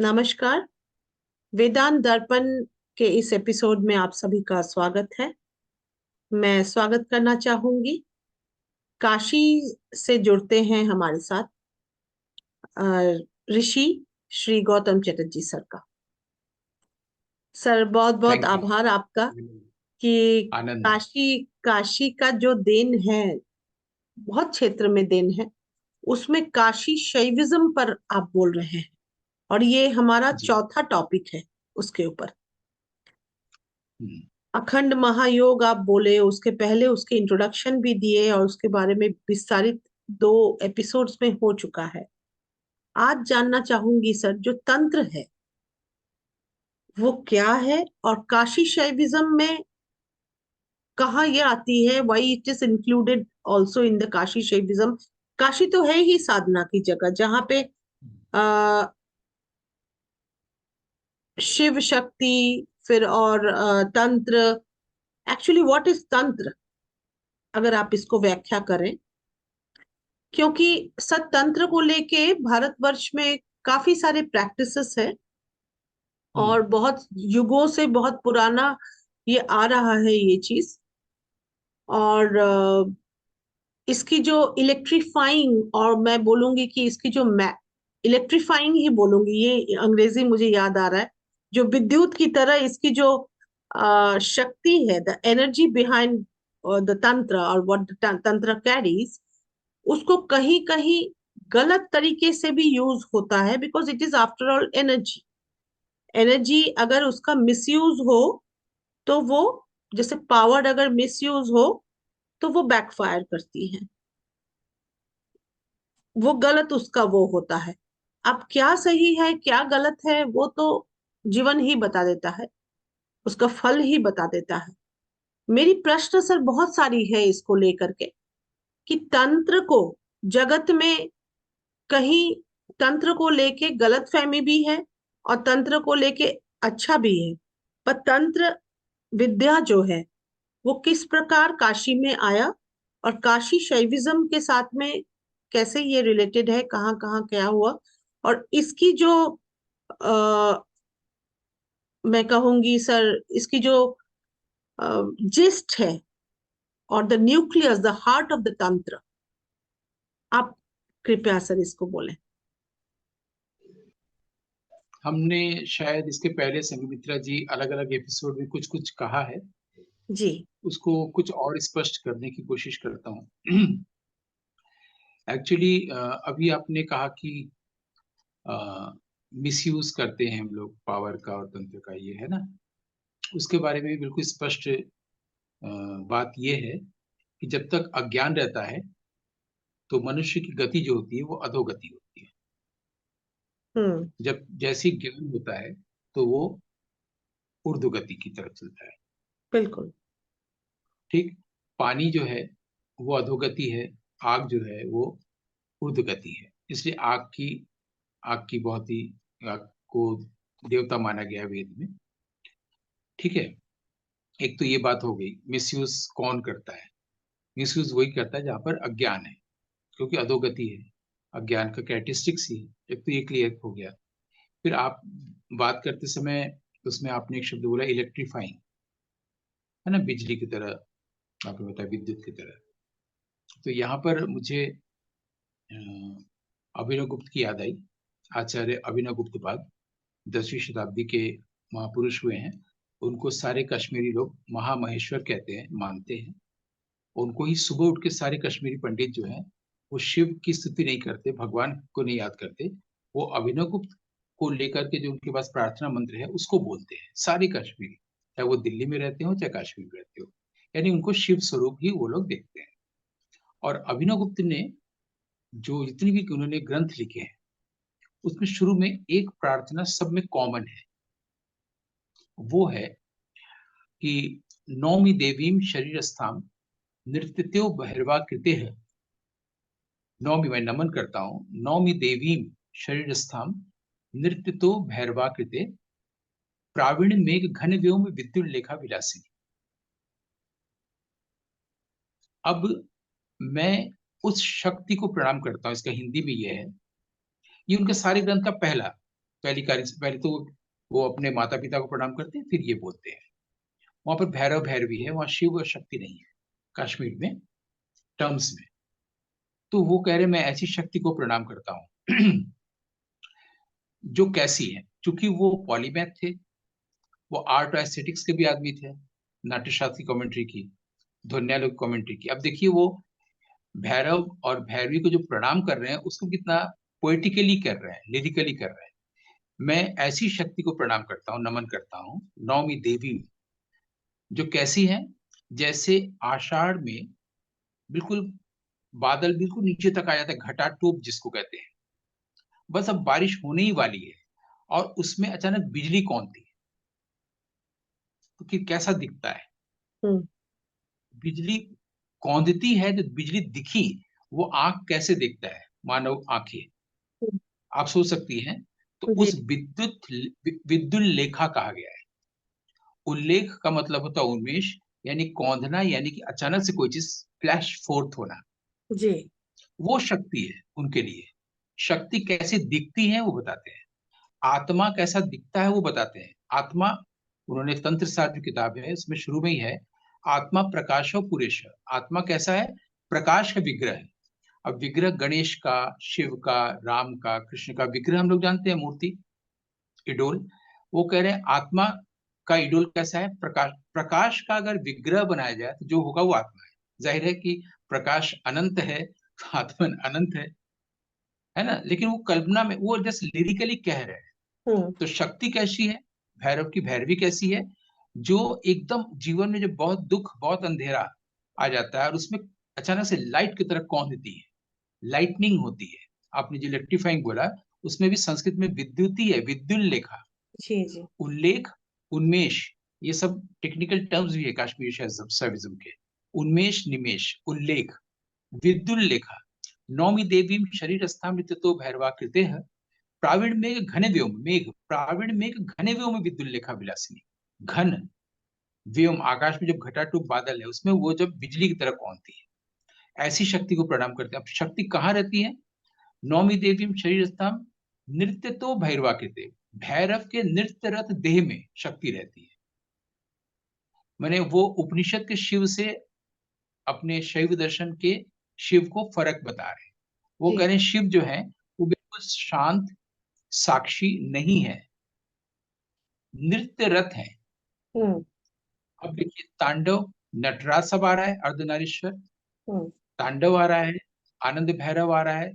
नमस्कार। वेदांत दर्पण के इस एपिसोड में आप सभी का स्वागत है। मैं स्वागत करना चाहूंगी। काशी से जुड़ते हैं हमारे साथ अ, ऋषि श्री गौतम चटर्जी सर का। सर, बहुत बहुत थैंक यू। आभार आपका कि आनंद है। काशी काशी का जो देन है, बहुत क्षेत्र में देन है, उसमें काशी शैविज्म पर आप बोल रहे हैं और ये हमारा जी। चौथा टॉपिक है उसके ऊपर। हम्म, अखंड महायोग आप बोले, उसके पहले उसके इंट्रोडक्शन भी दिए और उसके बारे में विस्तारित 2 एपिसोड्स में हो चुका है। आज जानना चाहूंगी सर, जो तंत्र है वो क्या है और काशी शैविज्म में कहाँ ये आती है, why it is included also in the Kashi Shaivism. Kashi तो है ही साधना की जगह जहाँ पे आ, शिव शक्ति, फिर और तंत्र। एक्चुअली व्हाट इज तंत्र, अगर आप इसको व्याख्या करें, क्योंकि सततंत्र को लेके भारतवर्ष में काफी सारे प्रैक्टिसेस है और हम्म, बहुत युगों से बहुत पुराना ये आ रहा है ये चीज। और इसकी जो इलेक्ट्रीफाइंग, और मैं बोलूंगी कि इसकी जो मैं इलेक्ट्रीफाइंग ही बोलूंगी, ये अंग्रेजी मुझे याद आ रहा है, जो विद्युत की तरह इसकी जो शक्ति है, द एनर्जी बिहाइंड द तंत्र और व्हाट तंत्र कैरीज, उसको कहीं कहीं गलत तरीके से भी यूज होता है, because it is after all energy. Energy अगर उसका मिसयूज हो तो वो, जैसे पावर अगर मिसयूज हो तो वो बैकफायर करती है, वो गलत उसका वो होता है। अब क्या सही है क्या गलत है वो तो जीवन ही बता देता है, उसका फल ही बता देता है। मेरी प्रश्न सर बहुत सारी है इसको लेकर के, कि तंत्र को जगत में कहीं तंत्र को लेके गलत फहमी भी है और तंत्र को लेके अच्छा भी है। पर तंत्र विद्या जो है वो किस प्रकार काशी में आया और काशी शैविज्म के साथ में कैसे ये रिलेटेड है, कहाँ कहाँ क्या हुआ, और इसकी जो आ, मैं कहूंगी सर, इसकी जो जिस्ट है और the nucleus, the heart of the तंत्र, आप कृपया सर इसको बोलें। हमने शायद इसके पहले संघमित्रा जी अलग अलग एपिसोड में कुछ कुछ कहा है। जी। उसको कुछ और स्पष्ट करने की कोशिश करता हूँ। एक्चुअली अभी आपने कहा कि मिसयूज करते हैं हम लोग पावर का और तंत्र का, ये है ना। उसके बारे में बिल्कुल स्पष्ट बात ये है कि जब तक अज्ञान रहता है तो मनुष्य की गति जो होती है वो अधोगति होती है। हम्म। जब जैसी ज्ञान होता है तो वो ऊर्ध्वगति की तरफ चलता है। बिल्कुल। ठीक। पानी जो है वो अधोगति है, आग जो है वो ऊर्ध्वगति है। इसलिए आग की बहुत ही, आग को देवता माना गया है वेद में। ठीक है। एक तो ये बात हो गई, मिसयूज कौन करता है। मिसयूज वही करता है जहां पर अज्ञान है, क्योंकि अधोगति है, अज्ञान का कैरेक्टरिस्टिक्स ही है। एक तो ये क्लियर हो गया। फिर आप बात करते समय उसमें आपने एक शब्द बोला इलेक्ट्रीफाइंग, है ना, बिजली की तरह। आपने बताया विद्युत की तरह। तो यहाँ पर मुझे अ, अभिनव गुप्त की याद आई। आचार्य अभिनव गुप्त बाद 10वीं शताब्दी के महापुरुष हुए हैं। उनको सारे कश्मीरी लोग महामहेश्वर कहते हैं, मानते हैं। उनको ही सुबह उठ के सारे कश्मीरी पंडित जो हैं वो शिव की स्तुति नहीं करते, भगवान को नहीं याद करते। वो अभिनव गुप्त को लेकर के जो उनके पास प्रार्थना मंत्र है उसको बोलते हैं सारे कश्मीरी, चाहे वो दिल्ली में रहते हो चाहे कश्मीर में रहते हो। यानी उनको शिव स्वरूप ही वो लोग देखते हैं। और अभिनव गुप्त ने जो जितनी भी उन्होंने ग्रंथ लिखे हैं उसमें शुरू में एक प्रार्थना सब में कॉमन है। वो है कि नौमी देवीम शरीरस्थाम नृत्यो बहिर्वा कृते है। नौमी, मैं नमन करता हूँ, नौमी देवीम शरीरस्थाम नृत्यो भैरवा कृते प्रावीण्य मेघ घन व्योम विद्युल लेखा विलासी। अब मैं उस शक्ति को प्रणाम करता हूँ, इसका हिंदी में यह है। ये उनके सारे ग्रंथ का पहला, पहली कार्य से पहले तो वो अपने माता पिता को प्रणाम करते हैं, फिर ये बोलते हैं। वहां पर भैरव भैरवी है, वहां शिव और शक्ति नहीं है कश्मीर में टर्म्स में। तो वो कह रहे मैं ऐसी शक्ति को प्रणाम करता हूँ जो कैसी है, क्योंकि वो पॉलीमैथ थे, वो आर्ट और एस्थेटिक्स के भी आदमी थे, नाट्यशास्त्र की कमेंट्री की, ध्वन्यालोक कमेंट्री की। अब देखिए वो भैरव और भैरवी को जो प्रणाम कर रहे हैं उसको कितना पोएटिकली कर रहे हैं, लिरिकली कर रहे हैं। मैं ऐसी शक्ति को प्रणाम करता हूँ, नमन करता हूँ, नौमी देवी, जो कैसी है, जैसे आषाढ़ में बिल्कुल बादल बिल्कुल नीचे तक आ जाता है, घटाटोप जिसको कहते हैं, बस अब बारिश होने ही वाली है, और उसमें अचानक बिजली कौंधती है, तो कि कैसा दिखता है। हम्म। बिजली कौंधती है तो बिजली दिखी, वो आंख कैसे देखता है, मानव आंखें, आप सोच सकती हैं। तो जी। उस विद्युत लेखा कहा गया है। उल्लेख का मतलब होता है उन्मेष, यानी कौंधना, यानी कि अचानक से कोई चीज फ्लैश फोर्थ होना, जी। वो शक्ति है उनके लिए। शक्ति कैसे दिखती है वो बताते हैं, आत्मा कैसा दिखता है वो बताते हैं। आत्मा, उन्होंने तंत्र सार जो किताब है उसमें शुरू में ही है, आत्मा प्रकाशो पुरेश। आत्मा कैसा है, प्रकाश का विग्रह है। अब विग्रह गणेश का, शिव का, राम का, कृष्ण का विग्रह हम लोग जानते हैं, मूर्ति, इडोल। वो कह रहे हैं आत्मा का इडोल कैसा है, प्रकाश। प्रकाश का अगर विग्रह बनाया जाए तो जो होगा वो आत्मा है। जाहिर है कि प्रकाश अनंत है तो आत्मा अनंत है ना, लेकिन वो कल्पना में, वो जस्ट लिरिकली कह रहे हैं। हम्म। तो शक्ति कैसी है, भैरव की भैरवी कैसी है, जो एकदम जीवन में जब बहुत दुख, बहुत अंधेरा आ जाता है और उसमें अचानक से लाइट की तरह कौंधती है, लाइटनिंग होती है। आपने जो इलेक्ट्रीफाइंग बोला, उसमें भी संस्कृत में विद्युती है, विद्युल लेखा, जी। जी। उल्लेख, उन्मेष, ये सब टेक्निकल टर्म्स भी है कश्मीरी सर्विज्म के। उन्मेष, निमेष, उल्लेख, विद्युल लेखा। नौमी देवी शरीर स्थान तो भैरवाकृते है, प्रावीण मेघ घने व्योम, मेघ प्रावीण मेघ घने व्योम विद्युल लेखा विलासिनी। घन व्योम, आकाश में जब घटाटूप बादल है उसमें वो जब बिजली की तरह कौनती है, ऐसी शक्ति को प्रणाम करते हैं। अब शक्ति कहाँ रहती है, नौमी देवी शरीर स्थान नृत्य तो भैरवाकृते, भैरव के नृत्यरत देह में शक्ति रहती है। मैंने वो उपनिषद के शिव से अपने शैव दर्शन के शिव को फर्क बता रहे हैं। वो जी। कह रहे हैं शिव जो है वो बिल्कुल शांत, साक्षी नहीं है, नृत्यरत है। हम्म। अब देखिए तांडव, नटराज सब आ रहा है, अर्धनारीश्वर, हम्म। तांडव आ रहा है, आनंद भैरव आ रहा है,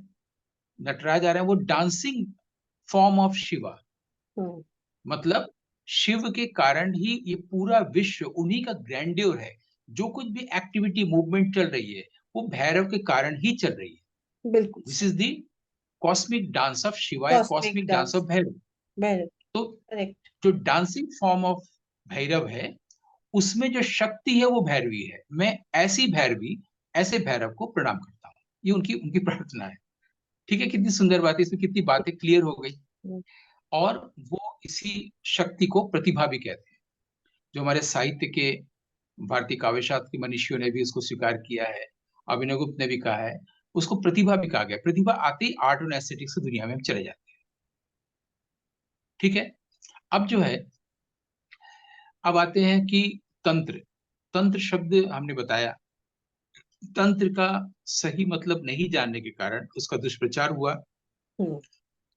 नटराज आ रहा है, वो डांसिंग फॉर्म ऑफ शिवा। हम्म। मतलब शिव के कारण ही ये पूरा विश्व, उन्हीं का ग्रैंड्योर है। जो कुछ भी एक्टिविटी मूवमेंट चल रही है वो भैरव के कारण ही चल रही है। बिल्कुल दिस सही। Is the cosmic dance of Shiva या cosmic cosmic dance of dance. Bhairav. Bhairav. तो करेक्ट। जो डांसिंग फॉर्म ऑफ भैरव है, उसमें जो शक्ति है वो भैरवी है। मैं ऐसी भैरवी, ऐसे भैरव को प्रणाम करता हूँ, ये उनकी उनकी प्रार्थना है। ठीक है, कितनी सुंदर बात है, इसमें कितनी बातें क्लियर हो गई। हम्म। और वो इसी शक्ति को प्रतिभा भी कहते हैं, जो हमारे साहित्य के, भारतीय काव्य शास्त्र के मनीषियों ने भी उसको स्वीकार किया है, अभिनव गुप्त ने भी कहा है, उसको प्रतिभा भी कहा गया। प्रतिभा आते ही आर्ट और एस्थेटिक्स की दुनिया में हम चले जाते हैं। ठीक है, अब जो है, अब आते हैं कि तंत्र। तंत्र शब्द हमने बताया, तंत्र का सही मतलब नहीं जानने के कारण उसका दुष्प्रचार हुआ, हम्म।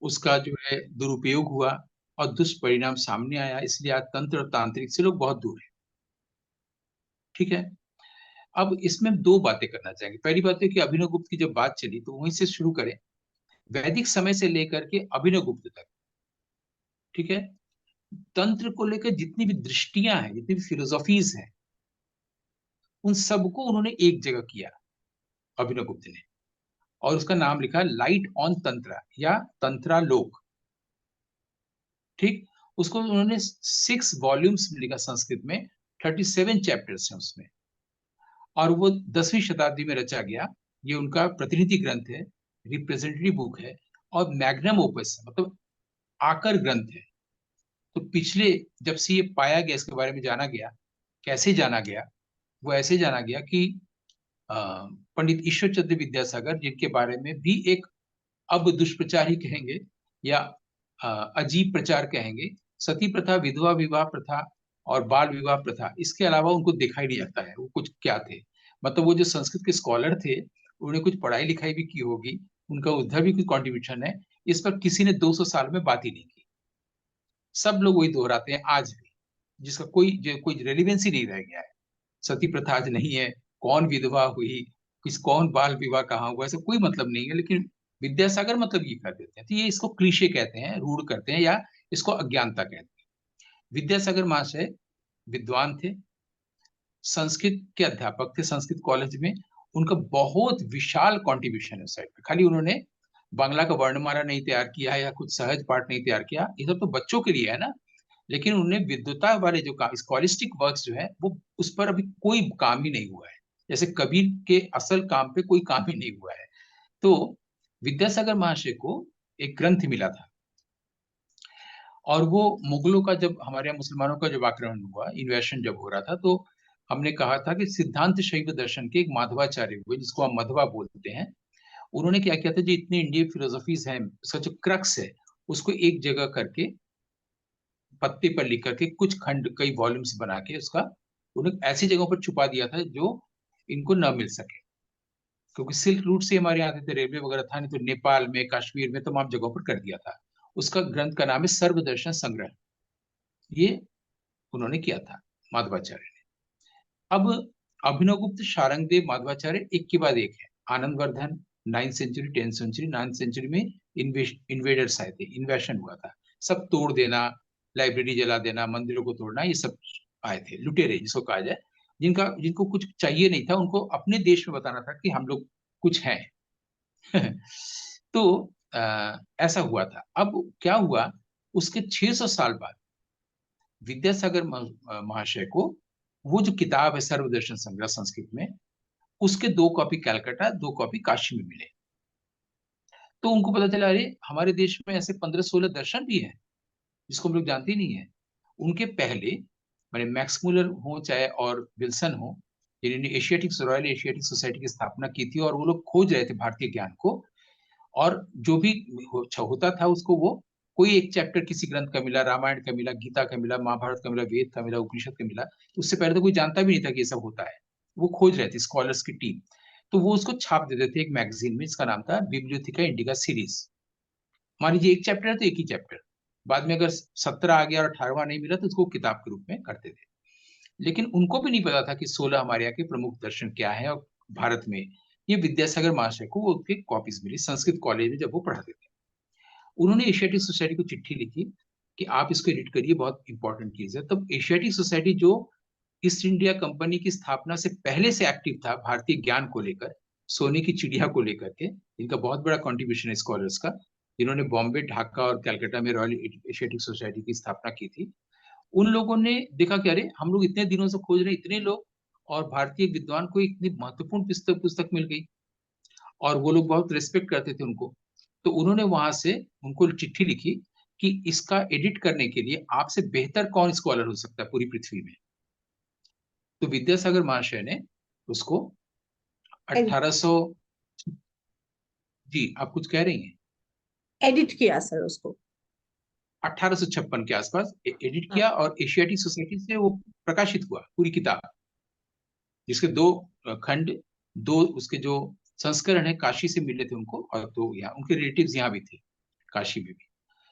उसका जो है दुरुपयोग हुआ, और दुष्परिणाम सामने आया। इसलिए आज तंत्र और तांत्रिक से लोग बहुत दूर हैं। ठीक है, अब इसमें हम दो बातें करना चाहेंगे। पहली बात है कि अभिनव गुप्त की जब बात चली तो वहीं से शुरू करें, वैदिक समय से लेकर के अभिनव गुप्त तक। ठीक है, तंत्र को लेकर जितनी भी दृष्टियां हैं, जितनी भी फिलोसॉफीज हैं, उन सबको उन्होंने एक जगह किया, अभिनव गुप्त ने, और उसका नाम लिखा लाइट ऑन तंत्रा या तंत्रालोक। ठीक, उसको उन्होंने 6 वॉल्यूम्स में लिखा, संस्कृत में 37 चैप्टर्स हैं उसमें, और वो 10वीं शताब्दी में रचा गया। ये उनका प्रतिनिधि ग्रंथ है, रिप्रेजेंटेटिव बुक है, और मैग्नम ओपस है, मतलब आकर ग्रंथ है। तो पिछले, जब से ये पाया गया, इसके बारे में जाना गया, कैसे जाना गया, वो ऐसे जाना गया कि पंडित ईश्वर चंद्र विद्यासागर, जिनके बारे में भी एक अब दुष्प्रचार ही कहेंगे, या अजीब प्रचार कहेंगे। सती प्रथा, विधवा विवाह प्रथा और बाल विवाह प्रथा, इसके अलावा उनको दिखाई नहीं जाता है वो कुछ क्या थे। मतलब वो जो संस्कृत के स्कॉलर थे, उन्होंने कुछ पढ़ाई लिखाई भी की होगी, उनका उधर भी कुछ कंट्रीब्यूशन है, इस पर किसी ने 200 साल में बात ही नहीं की। सब लोग वही दोहराते हैं आज भी, जिसका कोई रेलिवेंसी नहीं रह गया है। सती प्रथा आज नहीं है, कौन विधवा हुई, कौन बाल विवाह कहाँ हुआ, ऐसा कोई मतलब नहीं है। लेकिन विद्यासागर मतलब ये कर देते हैं, तो ये इसको क्लीशे कहते हैं, रूढ़ करते हैं, या इसको अज्ञानता कहते हैं। विद्यासागर महाशय विद्वान थे, संस्कृत के अध्यापक थे संस्कृत कॉलेज में। उनका बहुत विशाल कंट्रीब्यूशन है उस साइड पे। खाली उन्होंने बांग्ला का वर्णमाला नहीं तैयार किया है या कुछ सहज पाठ नहीं तैयार किया, ये सब तो बच्चों के लिए है ना। लेकिन उन्हें विद्वता वाले जो काम, स्कॉलिस्टिक वर्क्स जो है, वो उस पर अभी कोई काम ही नहीं हुआ है। जैसे कबीर के असल काम पे कोई काम ही नहीं हुआ है। तो विद्यासागर महाशय को एक ग्रंथ मिला था, और वो मुगलों का, जब हमारे यहाँ मुसलमानों का जब आक्रमण हुआ, इन्वेशन जब हो रहा था, तो हमने कहा था कि सिद्धांत शैव दर्शन के एक माधवाचार्य हुए, जिसको हम मध्वा बोलते हैं। उन्होंने क्या किया था, जो इतने इंडियन फिलोसफीज हैं, उसका जो क्रक्स है, उसको एक जगह करके पत्ते पर लिख करके कुछ खंड, कई वॉल्यूम्स बना के उसका उन्हें ऐसी जगहों पर छुपा दिया था जो इनको न मिल सके। क्योंकि सिल्क रूट से हमारे यहाँ आते थे, रेलवे वगैरह था नहीं, तो नेपाल में, कश्मीर में, तमाम जगहों पर कर दिया था। उसका ग्रंथ का नाम है सर्वदर्शन संग्रह। ये उन्होंने किया था माधवाचार्य ने। अब अभिनवगुप्त, शारंगदेव, माधवाचार्य एक के बाद एक है। Anandvardhan 9th century, 10th century, 9th century में इन्वेडर्स आए थे, इन्वेशन हुआ था, सब तोड़ देना, लाइब्रेरी जला देना, मंदिरों को तोड़ना, ये सब आए थे लुटेरे जिसको कहा जाए, जिनको कुछ चाहिए नहीं था, उनको अपने देश में बताना था कि हम लोग कुछ हैं। तो ऐसा हुआ था। अब क्या हुआ, उसके 600 साल बाद विद्यासागर महाशय को वो जो किताब है सर्वदर्शन संग्रह संस्कृत में, उसके 2 कॉपी कलकत्ता, 2 कॉपी काशी में मिले। तो उनको पता चला, अरे हमारे देश में ऐसे 15-16 दर्शन भी हैं जिसको हम लोग जानते ही नहीं है। उनके पहले, मैंने मैक्स मुलर हो चाहे और विल्सन हो, जिन्होंने रॉयल एशियाटिक सोसाइटी की स्थापना की थी, और वो लोग खोज रहे थे भारतीय ज्ञान को, और जो भी होता था उसको वो कोई एक चैप्टर किसी ग्रंथ का मिला, रामायण का मिला, गीता का मिला, महाभारत का मिला, वेद का मिला, उपनिषद का मिला, उससे पहले तो कोई जानता भी नहीं था कि ये सब होता है। वो खोज रहे थे, स्कॉलर्स की टीम। तो वो उसको छाप देते थे एक मैगजीन में, जिसका नाम था बिब्लियोथिका इंडिका सीरीज। मान लीजिए एक चैप्टर है तो एक ही चैप्टर, बाद में अगर 17 आ गया और 18वां नहीं मिला तो उसको किताब के रूप में करते थे। लेकिन उनको भी नहीं पता था कि 16 हमारे यहाँ के प्रमुख दर्शन क्या है, और भारत में ये विद्यासागर महाशय को वो उसके कॉपीज मिली संस्कृत कॉलेज में जब वो पढ़ाते थे। उन्होंने एशियाटिक सोसाइटी को चिट्ठी लिखी कि आप इसको एडिट करिए, बहुत इंपॉर्टेंट चीज है। तब एशियाटिक सोसाइटी, जो ईस्ट इंडिया कंपनी की स्थापना से पहले से एक्टिव था भारतीय ज्ञान को लेकर, सोने की चिड़िया को लेकर के, इनका बहुत बड़ा कंट्रीब्यूशन है स्कॉलर्स का, जिन्होंने बॉम्बे, ढाका और कलकत्ता में रॉयल एशियाटिक सोसाइटी की स्थापना की थी। उन लोगों ने देखा कि अरे हम लोग इतने दिनों से खोज रहे, इतने लोग, और भारतीय विद्वान को इतनी महत्वपूर्ण पुस्तक पुस्तक मिल गई, और वो लोग बहुत रिस्पेक्ट करते थे उनको। तो उन्होंने वहां से उनको चिट्ठी लिखी कि इसका एडिट करने के लिए आपसे बेहतर कौन स्कॉलर हो सकता है पूरी पृथ्वी में। तो विद्यासागर महाशय ने उसको 1800, जी आप कुछ कह रही हैं? एडिट किया सर उसको। 1856 के आसपास एडिट हाँ। किया, और एशियाटिक सोसाइटी से वो प्रकाशित हुआ पूरी किताब, जिसके 2 खंड, 2 उसके जो संस्करण है, काशी से मिले थे उनको, और 2 यहाँ उनके रिलेटिव्स यहाँ भी थे, काशी में भी।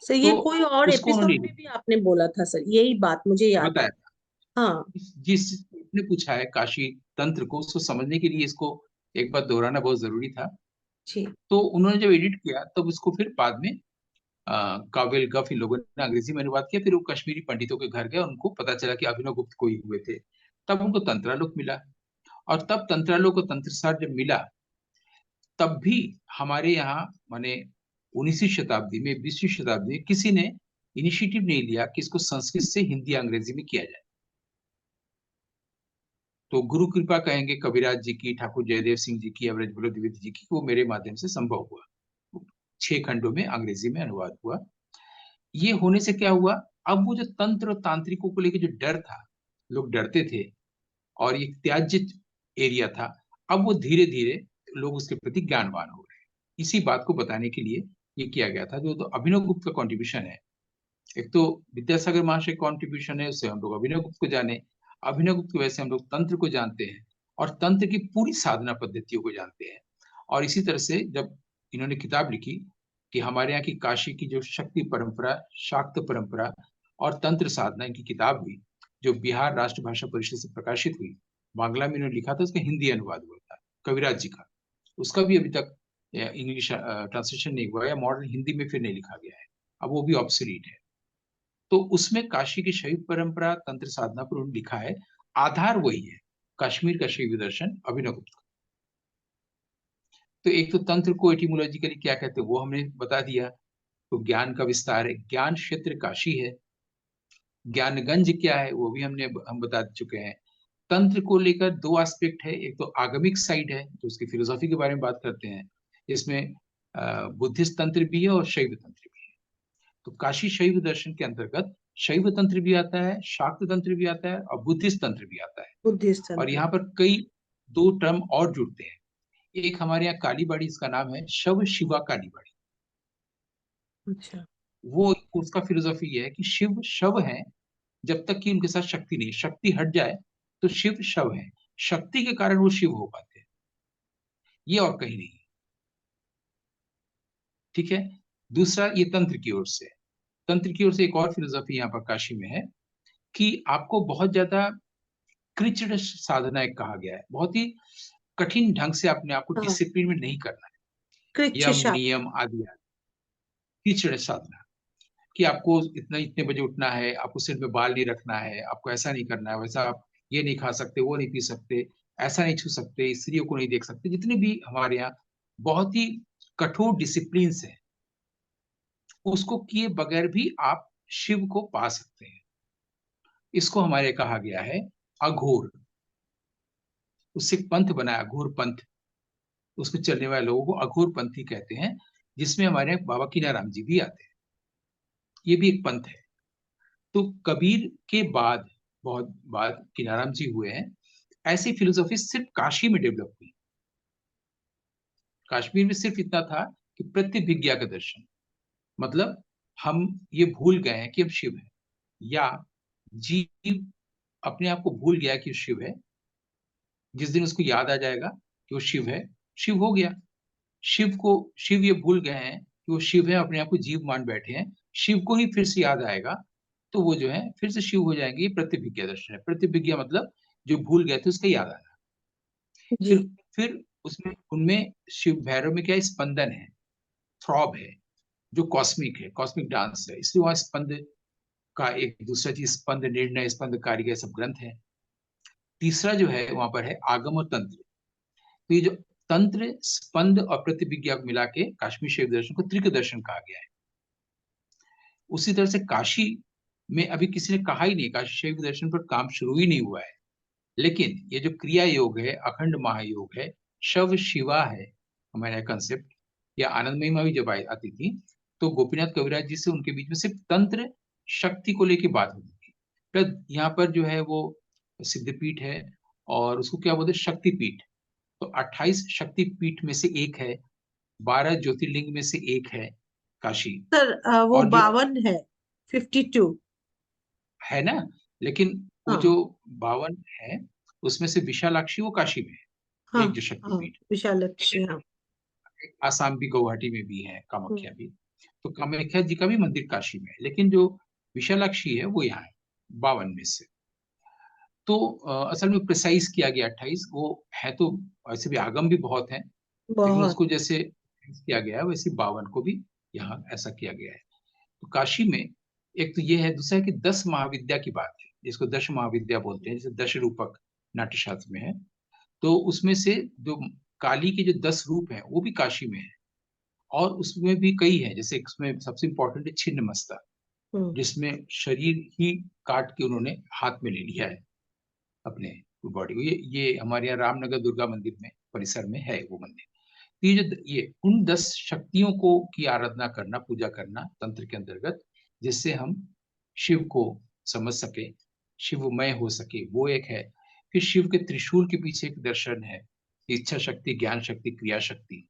सर ये तो कोई और उसको उन्होंने एपिसोड में भी आपने बोला था सर, यही बात मुझे याद है। बताया। हाँ। जिसने पूछा है काशी तंत्र को, उसको समझने के लिए इसको एक बार दोहराना बहुत जरूरी था। जी। तो उन्होंने जब एडिट किया, तब उसको फिर बाद में काबिल गफ इन लोगों ने अंग्रेजी में अनुवाद किया। फिर वो कश्मीरी पंडितों के घर गए, उनको पता चला कि अभिनव गुप्त कोई हुए थे। तब उनको तंत्रालोक मिला, और तब तंत्रालोक और तंत्रसार जब मिला, तब भी हमारे यहाँ, माने 19वीं शताब्दी में, 20वीं शताब्दी में किसी ने इनिशिएटिव नहीं लिया कि इसको संस्कृत से हिंदी अंग्रेजी में किया जाए। तो गुरु कृपा कहेंगे कविराज जी की, ठाकुर जयदेव सिंह जी की, अवरज द्विवेदी जी की, वो मेरे माध्यम से संभव हुआ। 6 खंडों में अंग्रेजी में अनुवाद हुआ। ये होने से क्या हुआ, अब वो जो तंत्र और तांत्रिकों को लेकर जो डर था, लोग डरते थे, और ये त्याज्य एरिया था, अब वो धीरे धीरे लोग उसके प्रति ज्ञानवान हो रहे हैं। इसी बात को बताने के लिए ये किया गया था, जो तो अभिनव गुप्त का कॉन्ट्रीब्यूशन है। एक तो विद्यासागर महाशय कॉन्ट्रीब्यूशन है, उससे हम लोग अभिनव गुप्त को जाने, अभिनव गुप्त की वजह से हम लोग तंत्र को जानते हैं और तंत्र की पूरी साधना पद्धतियों को जानते हैं। और इसी तरह से जब इन्होंने किताब लिखी कि हमारे यहाँ की काशी की जो शक्ति परंपरा, शाक्त परंपरा और तंत्र साधना, इनकी किताब हुई, जो बिहार राष्ट्र भाषा परिषद से प्रकाशित हुई, बांग्ला में इन्होंने लिखा था, उसका हिंदी अनुवाद हुआ था कविराज जी का। उसका भी अभी तक इंग्लिश ट्रांसलेशन नहीं हुआ है, मॉडर्न हिंदी में फिर नहीं लिखा गया है, अब वो भी ऑब्सोलीट है। तो उसमें काशी की शैव परंपरा, तंत्र साधना पर उन्होंने लिखा है, आधार वही है कश्मीर का शैव दर्शन अभिनव गुप्त का। तो एक तो तंत्र को एटिमोलॉजिकली क्या कहते हैं वो हमने बता दिया। तो ज्ञान का विस्तार है, ज्ञान क्षेत्र काशी है। ज्ञानगंज क्या है वो भी हम बता चुके हैं। तंत्र को लेकर दो एस्पेक्ट है, एक तो आगमिक साइड है जो उसकी फिलोसॉफी के बारे में बात करते हैं, इसमें बुद्धिस्ट तंत्र भी है और शैव तंत्र भी है। तो काशी शैव दर्शन के अंतर्गत शैव तंत्र भी आता है, शाक्त तंत्र भी आता है और बुद्धिस्ट तंत्र भी आता है। बुद्धिस्ट और तंत्र। यहाँ पर कई दो टर्म और जुड़ते हैं। एक हमारे यहाँ कालीबाड़ी, इसका नाम है शव शिवा कालीबाड़ी। अच्छा। वो उसका फिलोसॉफी ये है कि शिव शव है जब तक कि उनके साथ शक्ति नहीं, शक्ति हट जाए तो शिव शव है, शक्ति के कारण वो शिव हो पाते हैं, ये और कहीं नहीं। ठीक है। दूसरा ये तंत्र की ओर से, तंत्र की ओर से एक और फिलोसॉफी यहाँ पर काशी में है कि आपको बहुत ज्यादा कृच्ड साधना एक कहा गया है, बहुत ही कठिन ढंग से अपने आप को हाँ। डिसिप्लिन में नहीं करना है, कृच्छ यम शास्त्र। नियम आदि आदि। कृच्ड साधना कि आपको इतने बजे उठना है, आपको सिर में बाल नहीं रखना है, आपको ऐसा नहीं करना है, वैसा आप ये नहीं खा सकते, वो नहीं पी सकते, ऐसा नहीं छू सकते, स्त्रियों को नहीं देख सकते, जितने भी हमारे यहाँ बहुत ही कठोर डिसिप्लिन है, उसको किए बगैर भी आप शिव को पा सकते हैं। इसको हमारे कहा गया है अघोर। उससे एक पंथ बनाया, अघोर पंथ। उसमें चलने वाले लोगों को अघोर पंथी कहते हैं, जिसमें हमारे यहाँ बाबा कीनाराम जी भी आते हैं। ये भी एक पंथ है। तो कबीर के बाद, बहुत बाद कीनाराम जी हुए हैं। ऐसी फिलोसॉफी सिर्फ काशी में डेवलप हुई। कश्मीर में सिर्फ इतना था कि प्रत्यभिज्ञा का दर्शन, मतलब हम ये भूल गए हैं कि हम शिव हैं, या जीव अपने आप को भूल गया कि शिव है। जिस दिन उसको याद आ जाएगा कि वो शिव है, शिव हो गया। शिव ये भूल गए हैं कि वो शिव है, अपने आप को जीव मान बैठे हैं। शिव को ही फिर से याद आएगा तो वो जो है फिर से शिव हो जाएंगे। ये प्रतिभिज्ञा दर्शन है। प्रतिभिज्ञा मतलब जो भूल गए थे उसका याद आना। फिर जी। फिर उसमें उनमें शिव भैरव में क्या है, स्पंदन है, थ्रॉब है, जो कॉस्मिक है, कॉस्मिक डांस है, इसलिए वहां स्पंद का एक दूसरा चीज, स्पंद निर्णय, स्पंद कार्य, सब ग्रंथ है। तीसरा जो है वहां पर है आगम और तंत्र। तो ये जो तंत्र, स्पंद और प्रतिभिज्ञा को मिला के काश्मीर शैव दर्शन को त्रिक दर्शन कहा गया है। उसी तरह से काशी में अभी किसी ने कहा ही नहीं, काशी शैव दर्शन पर काम शुरू ही नहीं हुआ है। लेकिन ये जो क्रिया योग है, अखंड महायोग है, शव शिवा है, हमारे कंसेप्ट, या आनंद महिमा भी जब आती थी, तो गोपीनाथ कविराज जी से उनके बीच में सिर्फ तंत्र शक्ति को लेकर बात होती थी। प्लस यहाँ पर जो है वो सिद्धपीठ है, और उसको क्या बोलते हैं, शक्तिपीठ। तो 28 शक्तिपीठ में से एक है, 12 ज्योतिर्लिंग में से एक है काशी। सर वो और जो 52 है, 52। है ना, लेकिन वो जो हाँ। 52 है उसमें से विशालाक्षी वो काशी में है, हाँ। एक जो हाँ, शक्तिपीठ। ठीक है। विशालक्षी, हाँ। आसाम भी, गुवाहाटी में भी है, हम्म। कामाख्या भी। तो कामाख्या जी का भी मंदिर काशी में है, लेकिन जो विशालाक्षी है वो यहाँ है, 52 में से। तो असल में प्रिसाइज किया गया 28 वो है। तो वैसे भी आगम भी बहुत है, लेकिन बहुत। उसको जैसे किया गया है वैसे 52 को भी यहाँ ऐसा किया गया है। तो काशी में एक तो ये है, दूसरा है कि 10 महाविद्या की बात है, जिसको दश महाविद्या बोलते हैं, जैसे दश रूपक नाट्यशास्त्र में है। तो उसमें से जो काली के जो 10 रूप हैं वो भी काशी में है। और उसमें भी कई है, जैसे उसमें सबसे इंपॉर्टेंट है छिन्न मस्ता, हम्म। जिसमें शरीर ही काट के उन्होंने हाथ में ले लिया है अपने बॉडी को। ये हमारे यहाँ रामनगर दुर्गा मंदिर में परिसर में है वो मंदिर। तो ये उन 10 शक्तियों को की आराधना करना, पूजा करना तंत्र के अंतर्गत, जिससे हम शिव को समझ सके, शिवमय हो सके, वो एक है। फिर शिव के त्रिशूल के पीछे एक दर्शन है, इच्छा शक्ति, ज्ञान शक्ति, क्रिया शक्ति।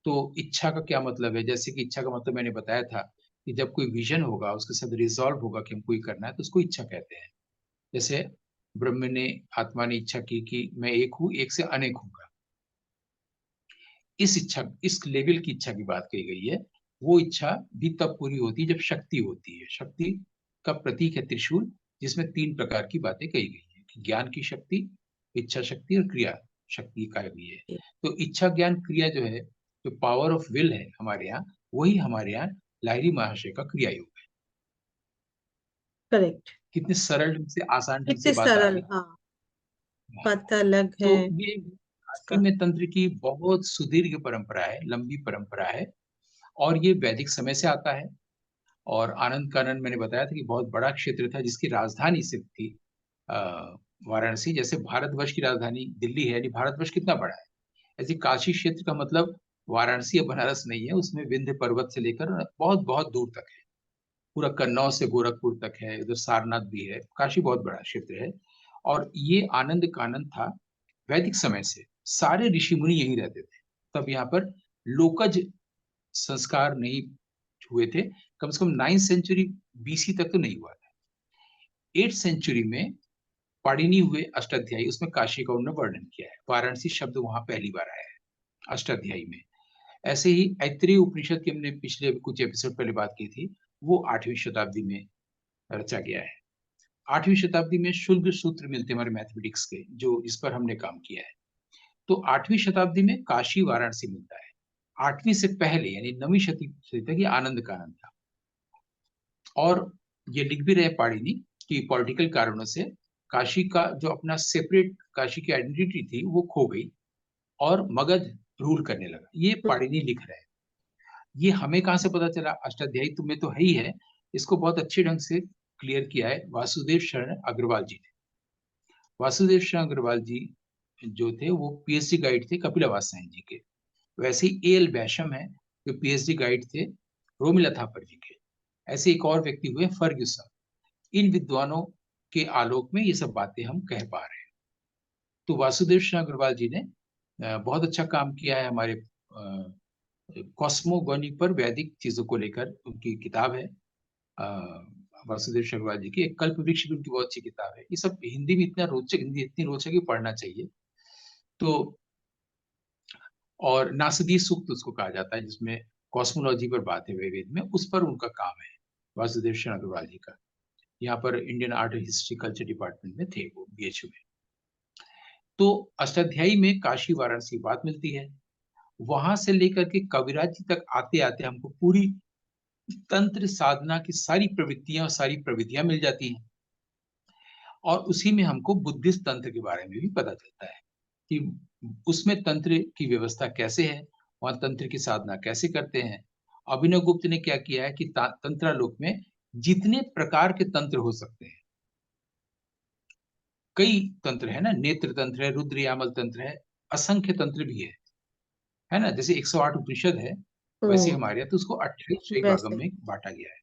तो इच्छा का क्या मतलब है? जैसे कि इच्छा का मतलब मैंने बताया था कि जब कोई विजन होगा, उसके साथ रिजॉल्व होगा कि हमको ये करना है, तो उसको इच्छा कहते हैं। जैसे ब्रह्म ने, आत्मा ने इच्छा की कि मैं एक हूँ, एक से अनेक हूँगा। इस इच्छा, इस लेवल की इच्छा की बात कही गई है। वो इच्छा भी तब पूरी होती है जब शक्ति होती है। शक्ति का प्रतीक है त्रिशूल, जिसमें 3 प्रकार की बातें कही गई है कि ज्ञान की शक्ति, इच्छा शक्ति और क्रिया शक्ति का भी है। तो इच्छा ज्ञान क्रिया जो है, जो पावर ऑफ विल है हमारे यहाँ, वही हमारे यहाँ लाहिरी महाशय का क्रिया योग है। करेक्ट। कितने सरल ढंग से, आसान ढंग से कितने बात आ सरल, गई। हाँ। हाँ। बात अलग तो है ये काशी उसका। में तंत्र की बहुत सुदीर्घ परंपरा है, लंबी परंपरा है। और ये वैदिक समय से आता है। और आनंद कानन मैंने बताया था कि बहुत बड़ा क्षेत्र था, जिसकी राजधानी सिर्फ थी अ, वाराणसी। जैसे भारतवर्ष की राजधानी दिल्ली है, यानी भारतवर्ष कितना बड़ा है, ऐसे काशी क्षेत्र का मतलब वाराणसी या बनारस नहीं है। उसमें विंध्य पर्वत से लेकर बहुत बहुत दूर तक है। पूरा कन्नौज से गोरखपुर तक है, उधर सारनाथ भी है। काशी बहुत बड़ा क्षेत्र है। और ये आनंद कानन था वैदिक समय से। सारे ऋषि मुनि यहीं रहते थे। तब यहाँ पर लोकज संस्कार नहीं हुए थे। कम से कम 9th सेंचुरी बीसी तक तो नहीं हुआ था। 8th सेंचुरी में पाणिनि हुए अष्टाध्यायी, उसमें काशी का उन्होंने वर्णन किया है। वाराणसी शब्द वहां पहली बार आया है अष्टाध्यायी में। ऐसे ही ऐत्रेय उपनिषद की हमने पिछले कुछ एपिसोड पहले बात की थी, वो 8वीं शताब्दी में रचा गया है। 8वीं शताब्दी में शुल्क सूत्र मिलते हैं हमारे मैथमेटिक्स के, जो इस पर हमने काम किया है। तो 8वीं शताब्दी में काशी वाराणसी मिलता है। 8वीं से पहले यानी 9वीं शताब्दी तक ये आनंद कानन था। और ये लिख भी रहे पाणिनि कि पॉलिटिकल कारणों से काशी का जो अपना सेपरेट काशी की आइडेंटिटी थी वो खो गई और मगध रूल करने लगा। ये हम्म। पाणिनि लिख रहे हैं। ये हमें कहाँ से पता चला? अष्टाध्यायी तुम्हें तो है ही है। इसको बहुत अच्छे ढंग से क्लियर किया है वासुदेव शरण अग्रवाल जी ने। वासुदेव शरण अग्रवाल जी जो थे वो पीएचडी गाइड थे कपिला साइन जी के। वैसे ही एल बैशम है, जो पीएचडी गाइड थे रोमिला थापर जी के। ऐसे एक और व्यक्ति हुए फर्ग्यूसन। इन विद्वानों के आलोक में ये सब बातें हम कह पा रहे हैं। तो वासुदेव शरण अग्रवाल जी ने बहुत अच्छा काम किया है हमारे कॉस्मोगोनी पर, वैदिक चीजों को लेकर उनकी किताब है। वासुदेव शरण अग्रवाल जी की एक कल्प वृक्ष भी उनकी बहुत अच्छी किताब है। ये सब हिंदी में इतना रोचक, हिंदी इतनी रोचक कि पढ़ना चाहिए। तो और नासदीय सूक्त उसको कहा जाता है, जिसमें कॉस्मोलॉजी पर बात है वेद में, उस पर उनका काम है वासुदेव शरण अग्रवाल जी का। यहाँ पर Indian art history culture department में थे वो, बीएचयू में। तो अष्टाध्यायी में काशी वाराणसी बात मिलती है। वहां से लेकर के कविराज जी तक आते आते हमको पूरी तंत्र साधना की सारी प्रवृत्तियां और सारी प्रविधियां मिल जाती हैं। और उसी में हमको बुद्धिस्ट तंत्र के बारे में भी पता चलता है कि उसमें तंत्र की व्यवस्था कैसे है, वहां तंत्र की साधना कैसे करते हैं। अभिनव गुप्त ने क्या किया है कि तंत्रालोक में जितने प्रकार के तंत्र हो सकते हैं, कई तंत्र है ना, नेत्र तंत्र है, रुद्र यामल तंत्र है, असंख्य तंत्र भी है ना। जैसे 108 उपनिषद है, वैसे हम्म। हमारे यहाँ तो उसको 28 शैव आगम वैसे। में बांटा गया है।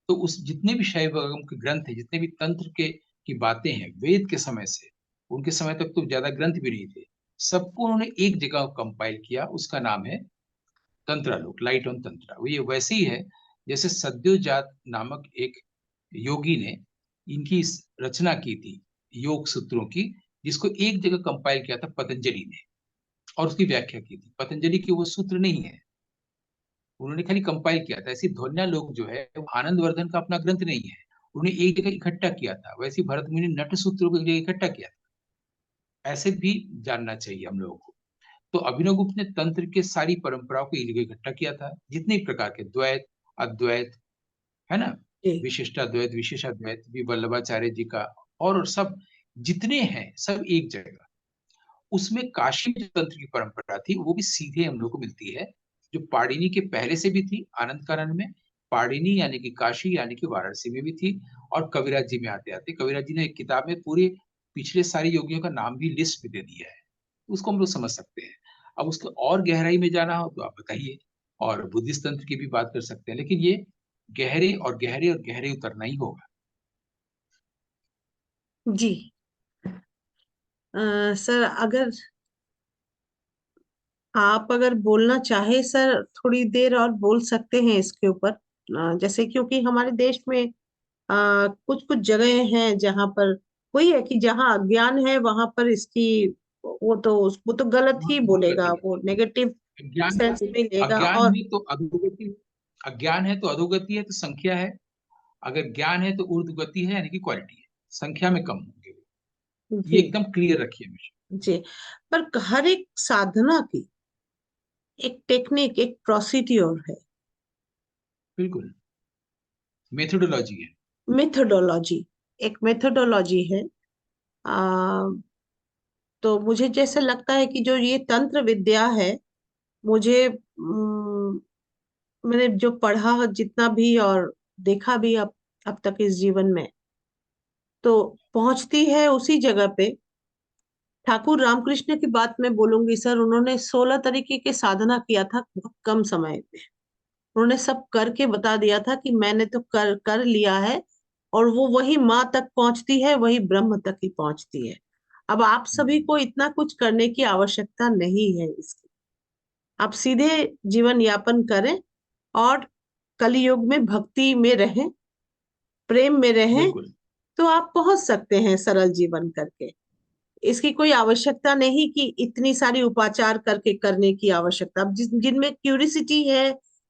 तो उस जितने भी शैव आगम के ग्रंथ है, जितने भी तंत्र के की बातें हैं वेद के समय से, उनके समय तक तो ज्यादा ग्रंथ भी नहीं थे, सबको उन्होंने एक जगह कंपाइल किया। उसका नाम है तंत्रालोक, लाइट ऑन तंत्रा। वो ये वैसे ही है जैसे सद्योजात नामक एक योगी ने इनकी रचना की थी, योग सूत्रों की, जिसको एक जगह कंपाइल किया था पतंजलि ने, और उसकी व्याख्या की थी। पतंजलि के वो सूत्र नहीं है, उन्होंने खाली कंपाइल किया था। ऐसी ध्वन्या लोक जो है वो आनंदवर्धन का अपना ग्रंथ नहीं है, उन्हें एक जगह इकट्ठा किया था। वैसे भरत मुनि ने नट सूत्रों को एक जगह इकट्ठा किया था। ऐसे भी जानना चाहिए हम लोगों को। तो अभिनव गुप्त ने तंत्र के सारी परंपराओं को एक जगह इकट्ठा किया था, जितने प्रकार के द्वैत, अद्वैत, है ना, जी। विशिष्टाद्वैत, विशेषाद्वैत भी वल्लभाचार्य जी का, और सब जितने हैं सब एक जगह। उसमें काशी में जो तंत्र की परंपरा थी वो भी सीधे हम लोग को मिलती है, जो पाणिनि के पहले से भी थी आनंद कानन में। पाणिनि यानी कि काशी यानी कि वाराणसी में भी थी। और कविराज जी में आते आते कविराज जी ने एक किताब में पूरे पिछले सारे योगियों का नाम भी लिस्ट में दे दिया है। उसको हम लोग समझ सकते हैं। अब उसके और गहराई में जाना हो तो आप बताइए, और बुद्धिस्ट तंत्र की भी बात कर सकते हैं, लेकिन ये गहरे और गहरे और गहरे उतरना ही होगा। जी। सर, अगर आप अगर बोलना चाहे सर थोड़ी देर और बोल सकते हैं इसके ऊपर। जैसे क्योंकि हमारे देश में कुछ कुछ जगह हैं जहां पर वही है कि जहां अज्ञान है वहां पर इसकी वो तो गलत वहां ही वहां कर बोलेगा, दिया। वो नेगेटिव अज्ञान है सेंस तो में लेगा। अज्ञान और है तो अधोगति, अज्ञान है तो अधोगति है तो संख्या है, अगर ज्ञान है तो ऊर्ध्वगति है, यानी कि क्वालिटी है, संख्या में कम होंगे वो। ये जी एकदम क्लियर रखिए हमेशा। जी। पर हर एक साधना की एक टेक्निक, एक प्रोसीड्योर है, बिल्कुल, मेथोडोलॉजी है। मेथोडोलॉजी, एक मेथोडोलॉजी है। आ, तो मुझे जैसे लगता है कि जो ये तंत्र विद्या है, मुझे मैंने जो पढ़ा जितना भी और देखा भी अब तक इस जीवन में, तो पहुंचती है उसी जगह पे। ठाकुर रामकृष्ण की बात मैं बोलूंगी सर, उन्होंने 16 तरीके के साधना किया था बहुत कम समय में। उन्होंने सब करके बता दिया था कि मैंने तो कर कर लिया है, और वो वही माँ तक पहुंचती है, वही ब्रह्म तक ही पहुंचती है। अब आप सभी हम्म, को इतना कुछ करने की आवश्यकता नहीं है इसकी। आप सीधे जीवन यापन करें और कलयुग में भक्ति में रहें, प्रेम में रहें, बिल्कुल। तो आप पहुंच सकते हैं सरल जीवन करके। इसकी कोई आवश्यकता नहीं कि इतनी सारी उपाचार करके करने की आवश्यकता। अब जिनमें क्यूरिसिटी है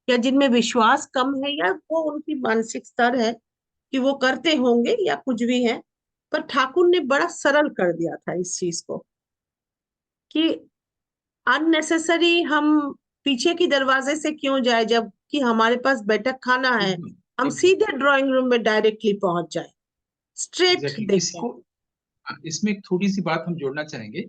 या जिनमें विश्वास कम है, या वो उनकी मानसिक स्तर है कि वो करते होंगे या कुछ भी है। पर ठाकुर ने बड़ा सरल कर दिया था इस चीज को, कि अननेसेसरी हम पीछे की दरवाजे से क्यों जाए, जब कि हमारे पास बैठक खाना है, एकदम हम एकदम सीधे ड्राइंग रूम में डायरेक्टली पहुंच जाए, स्ट्रेट एग्जैक्टली। देख जाए। इसको, इसमें एक थोड़ी सी बात हम जोड़ना चाहेंगे।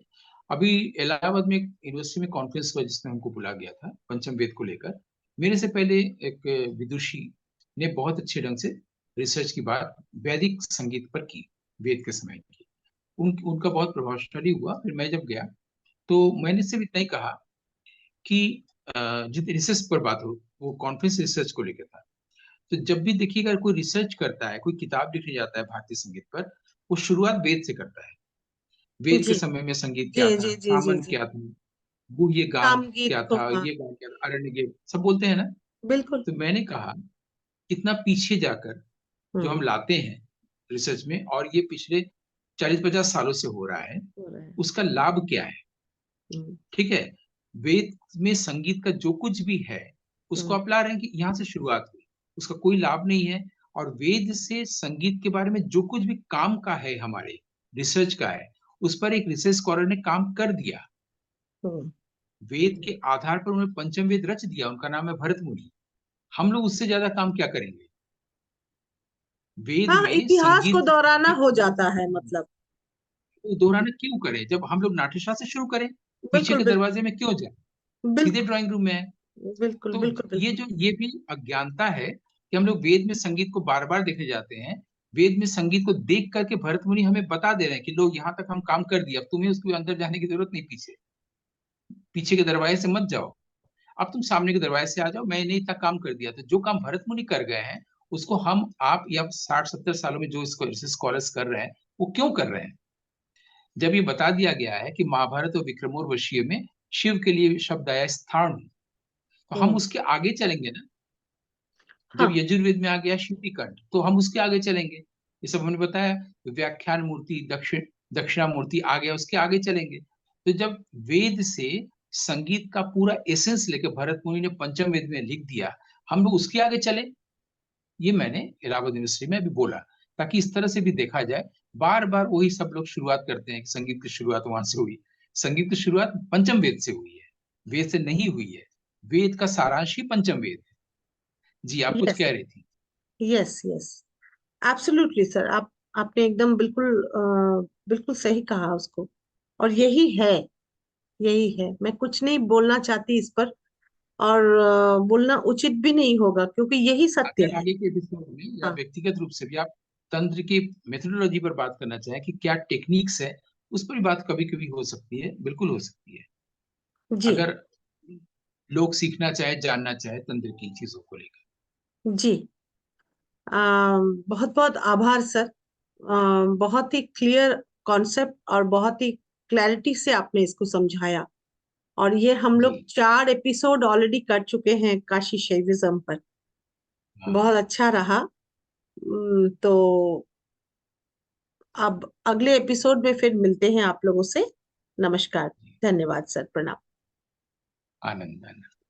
अभी इलाहाबाद में एक यूनिवर्सिटी में कॉन्फ्रेंस हुआ जिसमें हमको बुला गया था पंचम वेद को लेकर। मेरे से पहले एक विदुषी ने बहुत अच्छे ढंग से रिसर्च की बात वैदिक संगीत पर की, वेद के समय की। उनका बहुत प्रभावशाली हुआ। फिर मैं जब गया तो मैंने सिर्फ इतना ही कहा कि जित रिसर्च पर बात हो, वो कॉन्फ्रेंस रिसर्च को लेकर था। तो जब भी देखिएगा कोई रिसर्च करता है, कोई किताब लिखने जाता है भारतीय संगीत पर, वो शुरुआत वेद से करता है। वेद के जी समय में संगीत जी क्या था, जी जी जी सामन जी। क्या था, वो ये गान काम गीत क्या को, था, हाँ। ये गान क्या था, अरण्य गेव सब बोलते हैं ना। बिल्कुल। तो मैंने कहा कितना पीछे जाकर जो हम हम्म। लाते हैं रिसर्च में, और ये पिछले 40-50 सालों से हो रहा है, हो रहा है। उसका लाभ क्या है। हम्म। ठीक है, वेद में संगीत का जो कुछ भी है उसको हम्म। आप ला रहे हैं कि यहाँ से शुरुआत हुई, उसका कोई लाभ नहीं है। और वेद से संगीत के बारे में जो कुछ भी काम का है, हमारे रिसर्च का है, उस पर एक रिसर्च स्कॉलर ने काम कर दिया। हम्म। वेद के आधार पर उन्होंने पंचम वेद रच दिया, उनका नाम है भरत मुनि। हम लोग उससे ज्यादा काम क्या करेंगे। वेद हाँ, में इतिहास को संगीत से दोहराना संबंधित हो बहुत जाता सारी है चीजें हैं। मतलब। तो दोहराना क्यों करें, जब हम लोग नाट्यशास्त्र से शुरू करें, पीछे बिल्कुल के बिल्कुल दरवाजे में क्यों जाए, सीधे बिल्कुल ड्राइंग रूम में है। बिल्कुल तो बिल्कुल ये बिल्कुल। जो ये भी अज्ञानता है कि हम लोग वेद में संगीत को बार बार देखने जाते हैं। वेद में संगीत को देख करके भरत मुनि हमें बता दे रहे हैं कि लोग यहाँ तक हम काम कर दिया, अब तुम्हें उसके अंदर जाने की जरूरत नहीं, पीछे पीछे के दरवाजे से मत जाओ, अब तुम सामने के दरवाजे से आ जाओ, मैंने इतना काम कर दिया। तो जो काम भरत मुनि कर गए हैं, उसको हम आप या 60-70 सालों में जो इसको स्कॉलर्स कर रहे हैं, वो क्यों कर रहे हैं। जब ये बता दिया गया है कि महाभारत और विक्रमोर्वशीय में शिव के लिए शब्द आया स्थान, तो हम हम्म। उसके आगे चलेंगे ना। जब हाँ। यजुर्वेद में आ गया श्रुति कंठ, तो हम उसके आगे चलेंगे। ये सब हमने बताया। व्याख्यान मूर्ति, दक्षिणामूर्ति आ गया, उसके आगे चलेंगे। तो जब वेद से संगीत का पूरा एसेंस लेके भरत मुनि ने पंचम वेद में लिख दिया, हम लोग उसके आगे चले। ये मैंने इलाहाबाद यूनिवर्सिटी में अभी बोला, ताकि इस तरह से भी देखा जाए। बार बार वही सब लोग शुरुआत करते हैं कि संगीत की शुरुआत वहां से हुई। संगीत की शुरुआत पंचम वेद से हुई है, वेद से नहीं हुई है। वेद का सारांश ही पंचम वेद है। जी, आप कुछ यस कह रही थी। Yes yes. एब्सोल्युटली सर, आपने एकदम बिल्कुल बिल्कुल सही कहा उसको। और यही है, यही है। मैं कुछ नहीं बोलना चाहती इस पर, और बोलना उचित भी नहीं होगा, क्योंकि यही सत्य अगर है। आगे के एपिसोड में या हाँ। व्यक्तिगत रूप से भी आप तंत्र की मेथोडोलॉजी पर बात करना चाहें कि क्या टेक्निक्स है, उस पर भी बात कभी कभी हो सकती है, बिल्कुल हो सकती है। जी अगर लोग सीखना चाहे, जानना चाहे तंत्र की चीजों को लेकर। जी। बहुत बहुत आभार सर। बहुत ही क्लियर कॉन्सेप्ट और बहुत ही क्लैरिटी से आपने इसको समझाया। और ये हम जी। लोग 4 एपिसोड ऑलरेडी कर चुके हैं काशी शैविज्म पर। बहुत हाँ। अच्छा रहा। तो अब अगले एपिसोड में फिर मिलते हैं आप लोगों से। नमस्कार। जी। धन्यवाद सर, प्रणाम। आनंद आनंद।